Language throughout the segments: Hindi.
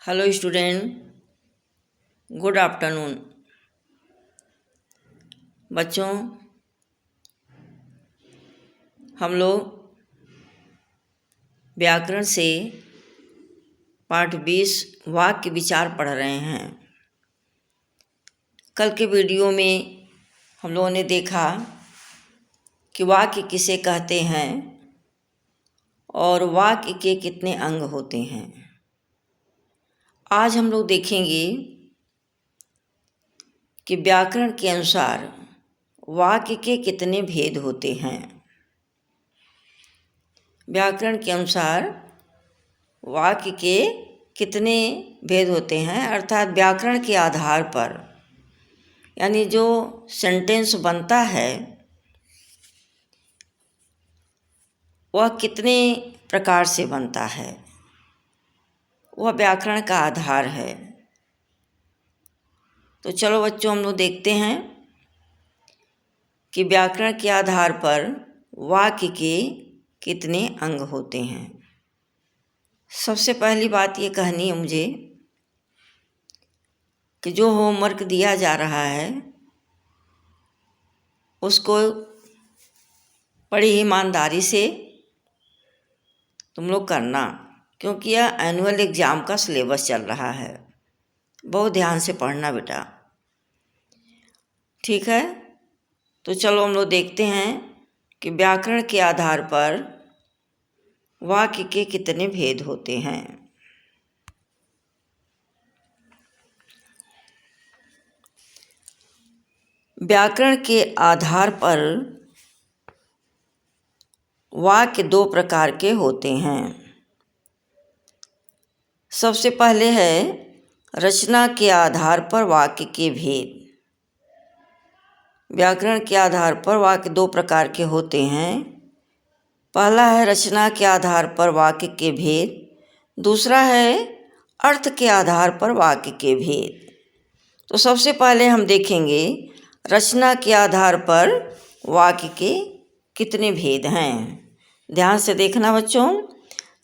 Hello student, good afternoon. बच्चों, हम लोग व्याकरण से पाठ 20 वाक्य विचार पढ़ रहे हैं। कल के वीडियो में हम लोगों ने देखा कि वाक्य किसे कहते हैं और वाक्य के कितने अंग होते हैं। आज हम लोग देखेंगे कि व्याकरण के अनुसार वाक्य के कितने भेद होते हैं। व्याकरण के अनुसार वाक्य के कितने भेद होते हैं, अर्थात व्याकरण के आधार पर, यानी जो सेंटेंस बनता है वह कितने प्रकार से बनता है, वह व्याकरण का आधार है। तो चलो बच्चों, हम लोग देखते हैं कि व्याकरण के आधार पर वाक्य के कितने अंग होते हैं। सबसे पहली बात ये कहनी है मुझे कि जो होमवर्क दिया जा रहा है उसको बड़ी ईमानदारी से तुम लोग करना, क्योंकि यह एनुअल एग्ज़ाम का सिलेबस चल रहा है। बहुत ध्यान से पढ़ना बेटा, ठीक है। तो चलो हम लोग देखते हैं कि व्याकरण के आधार पर वाक्य के कितने भेद होते हैं। व्याकरण के आधार पर वाक्य दो प्रकार के होते हैं। सबसे पहले है रचना के आधार पर वाक्य के भेद। व्याकरण के आधार पर वाक्य दो प्रकार के होते हैं। पहला है रचना के आधार पर वाक्य के भेद, दूसरा है अर्थ के आधार पर वाक्य के भेद। तो सबसे पहले हम देखेंगे रचना के आधार पर वाक्य के कितने भेद हैं। ध्यान से देखना बच्चों,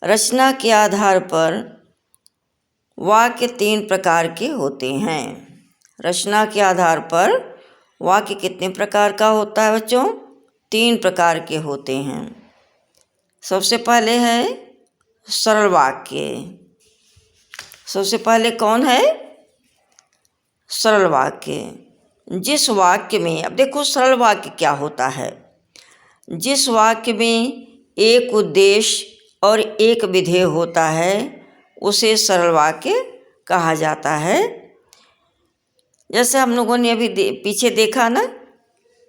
रचना के आधार पर वाक्य 3 प्रकार के होते हैं। रचना के आधार पर वाक्य कितने प्रकार का होता है बच्चों? 3 प्रकार के होते हैं। सबसे पहले है सरल वाक्य। सबसे पहले कौन है? सरल वाक्य। जिस वाक्य में, अब देखो सरल वाक्य क्या होता है, जिस वाक्य में एक उद्देश्य और एक विधेय होता है उसे सरल वाक्य कहा जाता है। जैसे हम लोगों ने अभी पीछे देखा ना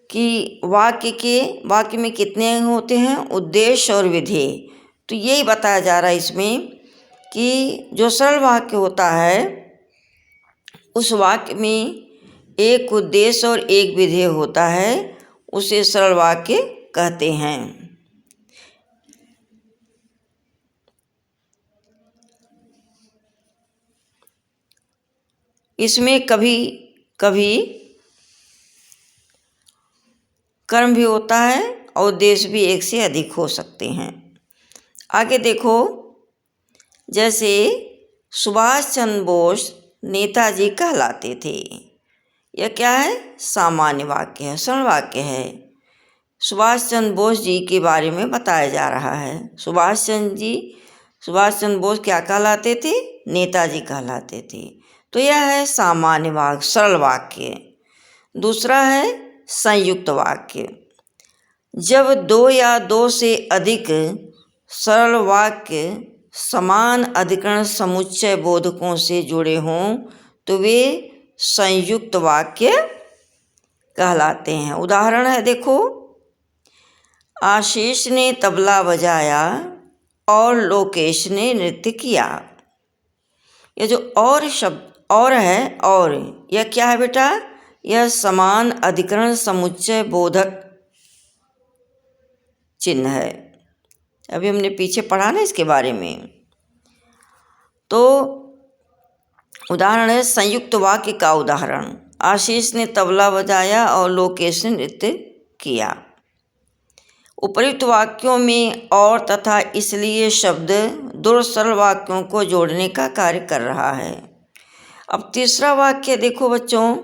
कि वाक्य में कितने अंग होते हैं, उद्देश्य और विधेय। तो यही बताया जा रहा है इसमें कि जो सरल वाक्य होता है उस वाक्य में एक उद्देश्य और एक विधेय होता है, उसे सरल वाक्य कहते हैं। इसमें कभी कभी कर्म भी होता है और उद्देश्य भी एक से अधिक हो सकते हैं। आगे देखो, जैसे सुभाष चंद्र बोस नेताजी कहलाते थे। यह क्या है? सामान्य वाक्य है, सरल वाक्य है। सुभाष चंद्र बोस जी के बारे में बताया जा रहा है। सुभाष चंद्र बोस क्या कहलाते थे? नेताजी कहलाते थे। तो यह है सामान्य वाक्य, सरल वाक्य। दूसरा है संयुक्त वाक्य। जब 2 या 2 से अधिक सरल वाक्य समान अधिकरण समुच्चय बोधकों से जुड़े हों तो वे संयुक्त वाक्य कहलाते हैं। उदाहरण है, देखो, आशीष ने तबला बजाया और लोकेश ने नृत्य किया। यह जो और शब्द और है, और यह क्या है बेटा? यह समान अधिकरण समुच्चय बोधक चिन्ह है। अभी हमने पीछे पढ़ा ना इसके बारे में। तो उदाहरण है संयुक्त वाक्य का उदाहरण, आशीष ने तबला बजाया और लोकेश ने नृत्य किया। उपर्युक्त वाक्यों में और तथा इसलिए शब्द दो सरल वाक्यों को जोड़ने का कार्य कर रहा है। अब तीसरा वाक्य देखो बच्चों,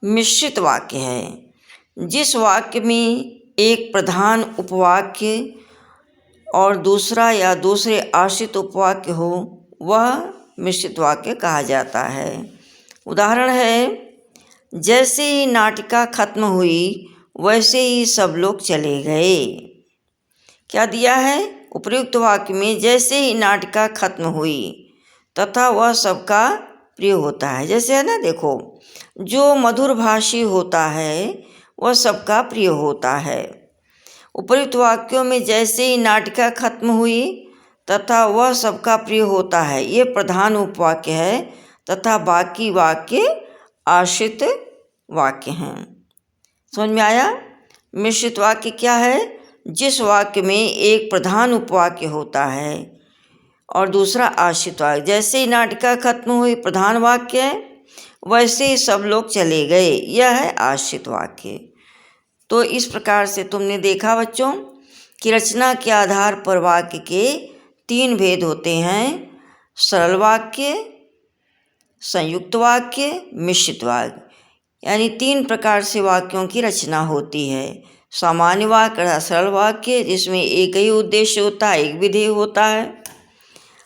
मिश्रित वाक्य है। जिस वाक्य में एक प्रधान उपवाक्य और दूसरा या दूसरे आश्रित उपवाक्य हो वह मिश्रित वाक्य कहा जाता है। उदाहरण है, जैसे ही नाटिका खत्म हुई वैसे ही सब लोग चले गए। क्या दिया है? उपर्युक्त वाक्य में जैसे ही नाटिका खत्म हुई तथा वह सबका प्रिय होता है। जैसे है ना, देखो, जो मधुर भाषी होता है वह सबका प्रिय होता है। उपर्युक्त वाक्यों में जैसे ही नाटिका खत्म हुई तथा वह सबका प्रिय होता है, ये प्रधान उपवाक्य है तथा बाकी वाक्य आश्रित वाक्य हैं। समझ में आया? मिश्रित वाक्य क्या है? जिस वाक्य में एक प्रधान उपवाक्य होता है और दूसरा आश्रित वाक्य। जैसे ही नाटिका खत्म हुई प्रधान वाक्य है, वैसे ही सब लोग चले गए, यह है आश्रित वाक्य। तो इस प्रकार से तुमने देखा बच्चों कि रचना के आधार पर वाक्य के 3 भेद होते हैं: सरल वाक्य, संयुक्त वाक्य, मिश्रित वाक्य। यानी 3 प्रकार से वाक्यों की रचना होती है। सामान्य वाक्य, सरल वाक्य जिसमें एक ही उद्देश्य होता है, एक विधेय होता है।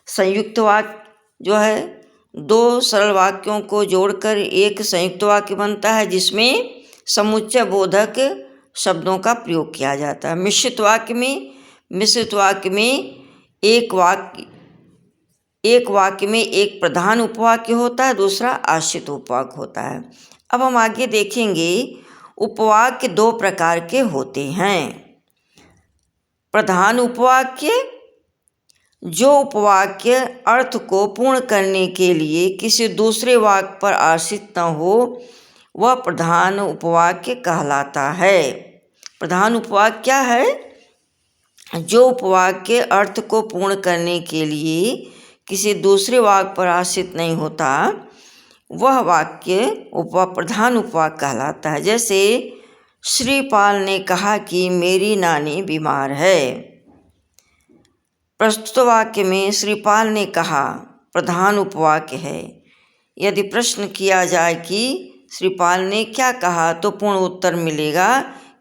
संयुक्त वाक्य जो है 2 सरल वाक्यों को जोड़कर एक संयुक्त वाक्य बनता है जिसमें समुच्चय बोधक शब्दों का प्रयोग किया जाता है। मिश्रित वाक्य में एक वाक्य में एक प्रधान उपवाक्य होता है, दूसरा आश्रित उपवाक्य होता है। अब हम आगे देखेंगे, उपवाक्य 2 प्रकार के होते हैं। प्रधान उपवाक्य, जो उपवाक्य अर्थ को पूर्ण करने के लिए किसी दूसरे वाक्य पर आश्रित न हो वह प्रधान उपवाक्य कहलाता है। प्रधान उपवाक्य क्या है? जो उपवाक्य अर्थ को पूर्ण करने के लिए किसी दूसरे वाक्य पर आश्रित नहीं होता वह वाक्य प्रधान उपवाक्य कहलाता है। जैसे श्रीपाल ने कहा कि मेरी नानी बीमार है। प्रस्तुत वाक्य में श्रीपाल ने कहा प्रधान उपवाक्य है। यदि प्रश्न किया जाए कि श्रीपाल ने क्या कहा तो पूर्ण उत्तर मिलेगा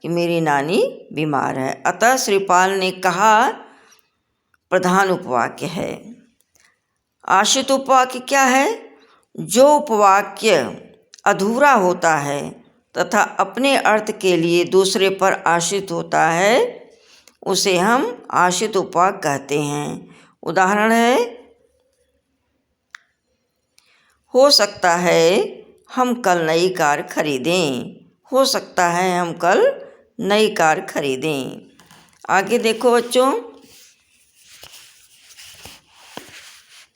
कि मेरी नानी बीमार है। अतः श्रीपाल ने कहा प्रधान उपवाक्य है। आश्रित उपवाक्य क्या है? जो उपवाक्य अधूरा होता है तथा अपने अर्थ के लिए दूसरे पर आश्रित होता है उसे हम आश्रित उपवाक्य कहते हैं। उदाहरण है, हो सकता है हम कल नई कार खरीदें। हो सकता है हम कल नई कार खरीदें। आगे देखो बच्चों,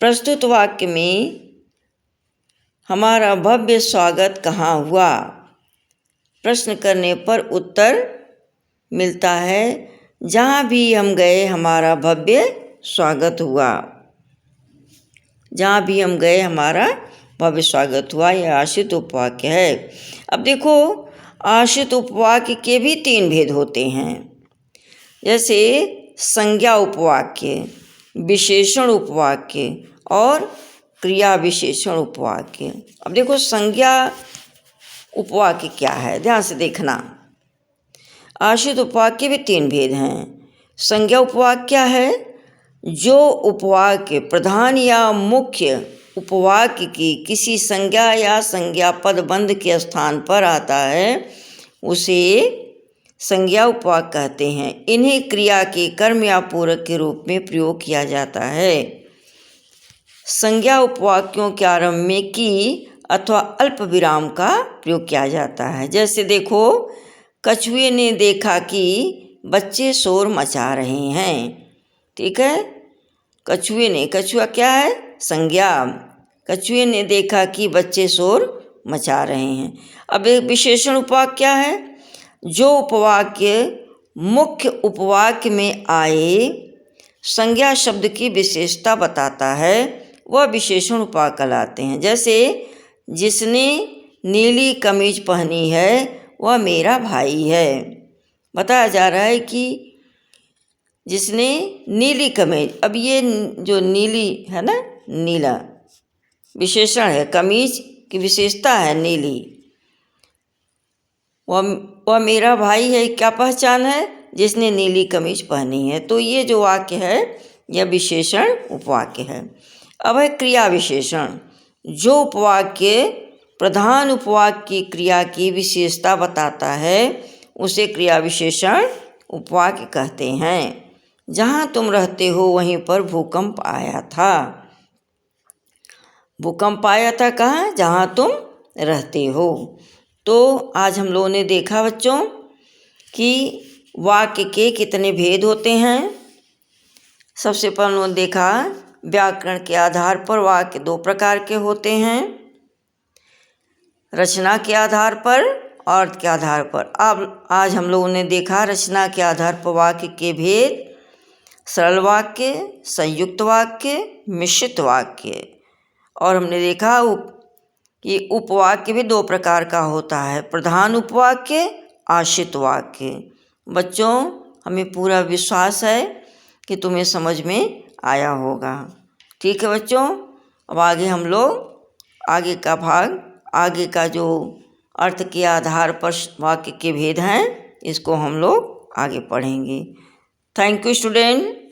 प्रस्तुत वाक्य में हमारा भव्य स्वागत कहाँ हुआ? प्रश्न करने पर उत्तर मिलता है जहाँ भी हम गए हमारा भव्य स्वागत हुआ। जहाँ भी हम गए हमारा भव्य स्वागत हुआ, यह आश्रित उपवाक्य है। अब देखो, आश्रित उपवाक्य के भी 3 भेद होते हैं। जैसे संज्ञा उपवाक्य, विशेषण उपवाक्य और क्रिया विशेषण उपवाक्य। अब देखो, संज्ञा उपवाक्य क्या है, ध्यान से देखना। आश्रित उपवाक्य के भी 3 भेद हैं। संज्ञा उपवाक्य क्या है? जो उपवाक्य प्रधान या मुख्य उपवाक्य की किसी संज्ञा या संज्ञा पद बंध के स्थान पर आता है उसे संज्ञा उपवाक्य कहते हैं। इन्हें क्रिया के कर्म या पूरक के रूप में प्रयोग किया जाता है। संज्ञा उपवाक्यों के आरंभ में की अथवा अल्प विराम का प्रयोग किया जाता है। जैसे देखो, कछुए ने देखा कि बच्चे शोर मचा रहे हैं। ठीक है, कछुआ क्या है? संज्ञा। कछुए ने देखा कि बच्चे शोर मचा रहे हैं। अब एक विशेषण उपवाक्य क्या है? जो उपवाक्य मुख्य उपवाक्य में आए संज्ञा शब्द की विशेषता बताता है वह विशेषण उपवाक्य कहलाते हैं। जैसे जिसने नीली कमीज पहनी है वह मेरा भाई है। बताया जा रहा है कि जिसने नीली कमीज। अब ये जो नीली है ना, नीला विशेषण है, कमीज की विशेषता है नीली। वह मेरा भाई है, क्या पहचान है? जिसने नीली कमीज पहनी है। तो ये जो वाक्य है यह विशेषण उपवाक्य है। अब है क्रिया विशेषण। जो उपवाक्य प्रधान उपवाक्य की क्रिया की विशेषता बताता है उसे क्रिया विशेषण उपवाक्य कहते हैं। जहाँ तुम रहते हो वहीं पर भूकंप आया था। भूकंप आया था कहाँ? जहाँ तुम रहते हो। तो आज हम लोगों ने देखा बच्चों कि वाक्य के कितने भेद होते हैं। सबसे पहले उन्होंने देखा व्याकरण के आधार पर वाक्य दो प्रकार के होते हैं, रचना के आधार पर और अर्थ के आधार पर। अब आज हम लोगों ने देखा रचना के आधार पर वाक्य के भेद, सरल वाक्य, संयुक्त वाक्य, मिश्रित वाक्य। और हमने देखा कि उपवाक्य भी दो प्रकार का होता है, प्रधान उपवाक्य, आश्रित वाक्य। बच्चों हमें पूरा विश्वास है कि तुम्हें समझ में आया होगा। ठीक है बच्चों, अब आगे हम लोग आगे का भाग, आगे का जो अर्थ के आधार पर वाक्य के भेद हैं इसको हम लोग आगे पढ़ेंगे। Thank you student.